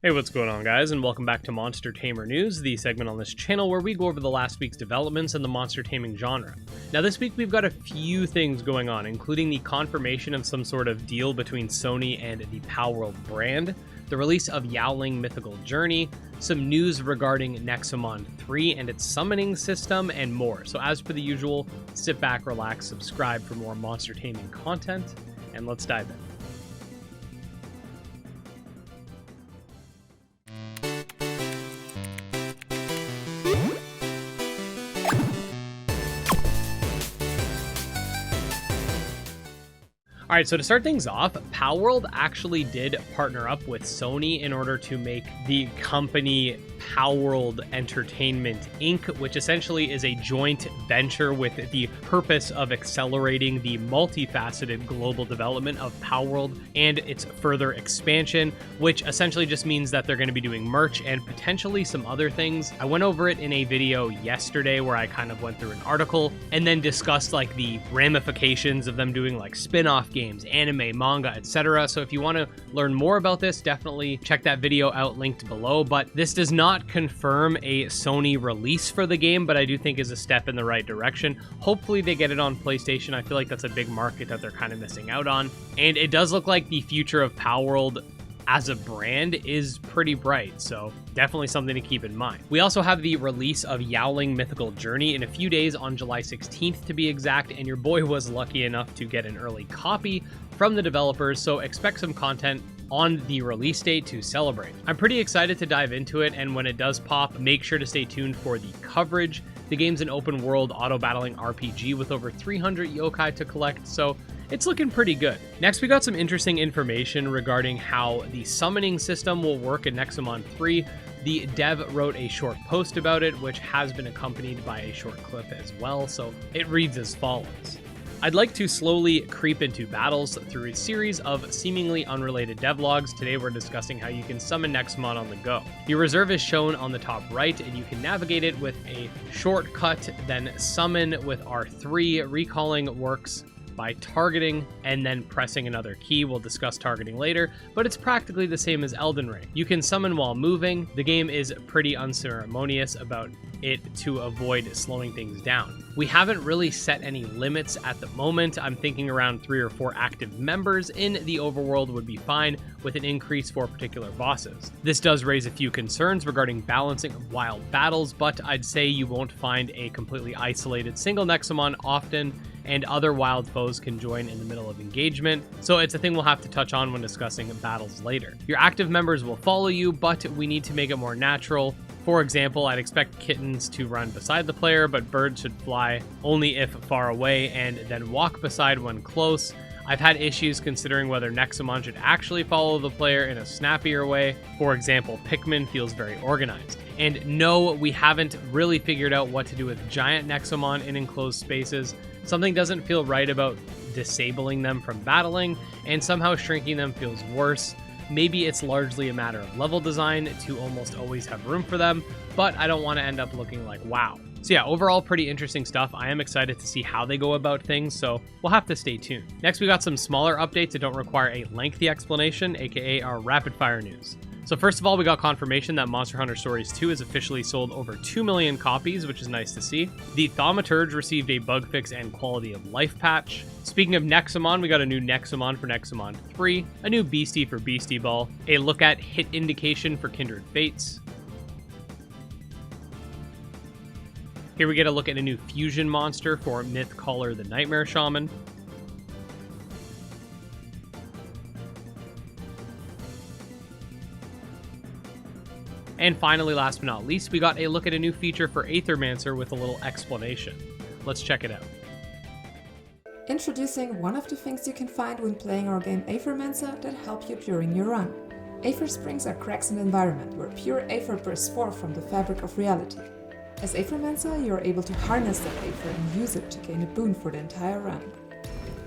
Hey, what's going on, guys, and welcome back to Monster Tamer News, the segment on this channel where we go over the last week's developments in the monster taming genre. Now, this week we've got a few things going on, including the confirmation of some sort of deal between Sony and the Palworld brand, the release of Yaoling Mythical Journey, some news regarding Nexomon 3 and its summoning system, and more. So as per the usual, sit back, relax, subscribe for more monster taming content, and let's dive in. Alright, so to start things off, Palworld actually did partner up with Sony in order to make the company Palworld Entertainment Inc., which essentially is a joint venture with the purpose of accelerating the multifaceted global development of Palworld and its further expansion, which essentially just means that they're going to be doing merch and potentially some other things. I went over it in a video yesterday where I kind of went through an article and then discussed like the ramifications of them doing like spin-off games, anime, manga, etc. So if you want to learn more about this, definitely check that video out linked below. But this does not confirm a Sony release for the game, but I do think is a step in the right direction. Hopefully they get it on PlayStation. I feel like that's a big market that they're kind of missing out on. And it does look like the future of Palworld as a brand is pretty bright, so definitely something to keep in mind. We also have the release of Yaoling Mythical Journey in a few days on July 16th to be exact, and your boy was lucky enough to get an early copy from the developers, so expect some content on the release date to celebrate. I'm pretty excited to dive into it, and when it does pop, make sure to stay tuned for the coverage. The game's an open world auto-battling RPG with over 300 yokai to collect, so it's looking pretty good. Next, we got some interesting information regarding how the summoning system will work in Nexomon 3. The dev wrote a short post about it, which has been accompanied by a short clip as well, so it reads as follows. I'd like to slowly creep into battles through a series of seemingly unrelated devlogs. Today we're discussing how you can summon Nexomon on the go. Your reserve is shown on the top right, and you can navigate it with a shortcut, then summon with R3. Recalling works by targeting and then pressing another key. We'll discuss targeting later, but it's practically the same as Elden Ring. You can summon while moving. The game is pretty unceremonious about it to avoid slowing things down. We haven't really set any limits at the moment. I'm thinking around 3 or 4 active members in the overworld would be fine, with an increase for particular bosses. This does raise a few concerns regarding balancing of wild battles, but I'd say you won't find a completely isolated single Nexomon often, and other wild foes can join in the middle of engagement, so it's a thing we'll have to touch on when discussing battles later. Your active members will follow you, but we need to make it more natural. For example, I'd expect kittens to run beside the player, but birds should fly only if far away and then walk beside when close. I've had issues considering whether Nexomon should actually follow the player in a snappier way. For example, Pikmin feels very organized. And no, we haven't really figured out what to do with giant Nexomon in enclosed spaces. Something doesn't feel right about disabling them from battling, and somehow shrinking them feels worse. Maybe it's largely a matter of level design to almost always have room for them, but I don't want to end up looking like wow. So yeah, overall pretty interesting stuff. I am excited to see how they go about things, so we'll have to stay tuned. Next, we got some smaller updates that don't require a lengthy explanation, aka our rapid fire news. So first of all, we got confirmation that Monster Hunter Stories 2 has officially sold over 2 million copies, which is nice to see. The Thaumaturge received a bug fix and quality of life patch. Speaking of Nexomon, we got a new Nexomon for Nexomon 3, a new Beastie for Beastie Ball, a look at hit indication for Kindred Fates. Here we get a look at a new fusion monster for Myth Caller the Nightmare Shaman. And finally, last but not least, we got a look at a new feature for Aethermancer with a little explanation. Let's check it out. Introducing one of the things you can find when playing our game Aethermancer that help you during your run. Aether Springs are cracks in the environment where pure Aether bursts forth from the fabric of reality. As Aethermancer, you are able to harness that Aether and use it to gain a boon for the entire run.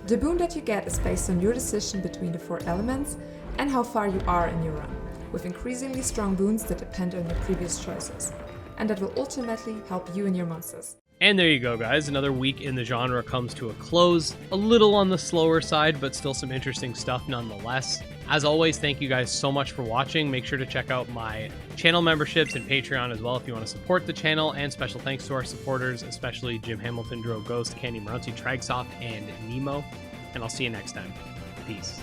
The boon that you get is based on your decision between the 4 elements and how far you are in your run, with increasingly strong boons that depend on your previous choices, and that will ultimately help you and your monsters. And there you go, guys. Another week in the genre comes to a close. A little on the slower side, but still some interesting stuff nonetheless. As always, thank you guys so much for watching. Make sure to check out my channel memberships and Patreon as well if you want to support the channel. And special thanks to our supporters, especially Jim Hamilton, Dro Ghost, Candy Morency, TragSoft, and Nemo. And I'll see you next time. Peace.